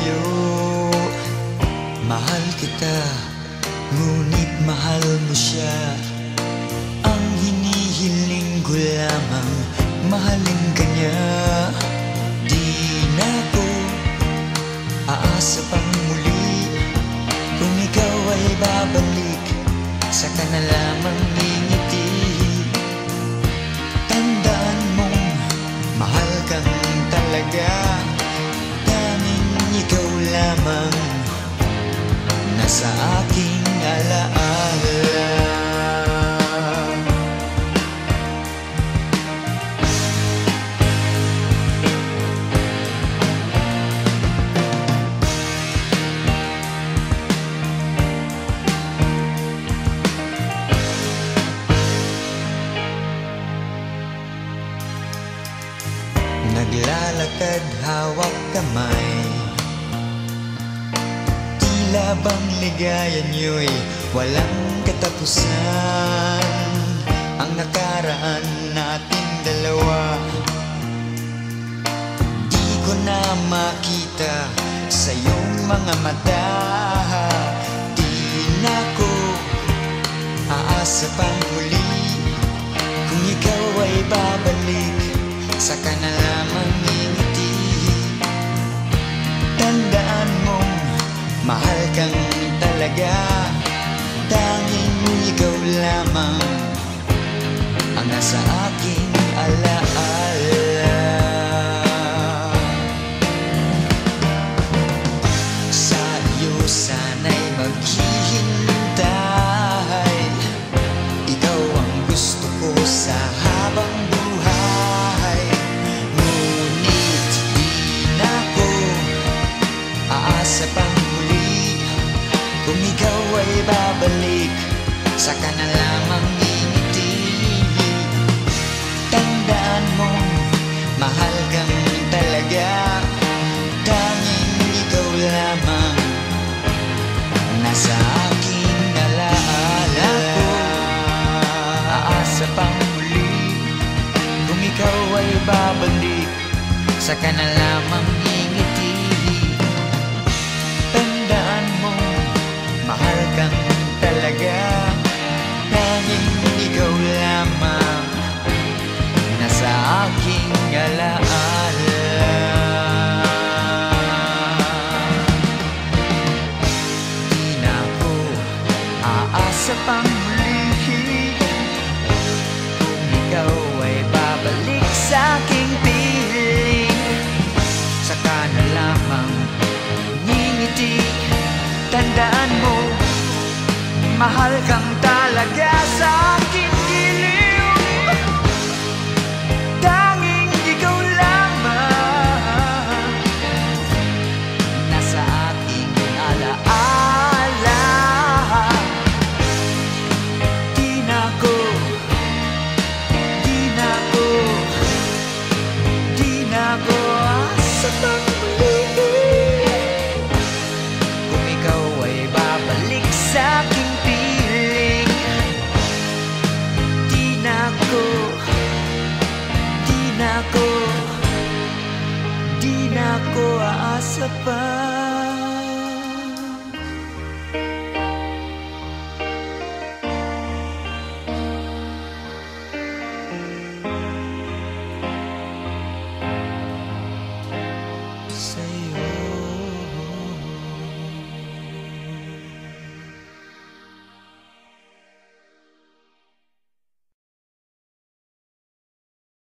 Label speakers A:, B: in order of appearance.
A: sa'yo. Mahal kita, ngunit mahal mo siya. Ang hinihiling ko lamang, mahalin ka niya. Di na ko aasa pang muli, kung ikaw ay babalik, saka na lamang ngingiti. Tandaan mong mahal kang talaga, tanging ikaw lamang nasa aking alaala. Naglalakad hawak kamay, tila bang ligaya niyo'y walang katapusan. Ang nakaraan nating dalawa, di ko na makita sa iyong mga mata. Di na ko aasa pang muli, kung ikaw ay babalik, saka na lamang ngingiti. Tandaan mong mahal kang talaga, tanging ikaw lamang ang nasa aking alaala. Sa iyo sana'y maghihintay, ikaw ang gusto ko sa habang buhay. Ngunit di na ko aasa pang muli, kung ikaw ay babalik, saka na lamang ngingiti. Tandaan mong mahal kang talaga, tanging ikaw lamang nasa aking alaala. Aasa pang muli, kung ikaw ay babalik, saka na lamang ngingiti. Tandaan mo, mahal kang talaga, tanging ikaw lamang nasa aking alaala. Di na ko aasa pang muli, kung ikaw ay babalik sa aking piling, saka na lamang ngingiti. Tandaan mo, mahal kang talaga sa aking giliw, tanging ikaw lamang nasa aking alaala. Di na ko asa pang muli, kung ikaw ay babalik sa aking piling. Di na ko aasa pa. Sa'yo.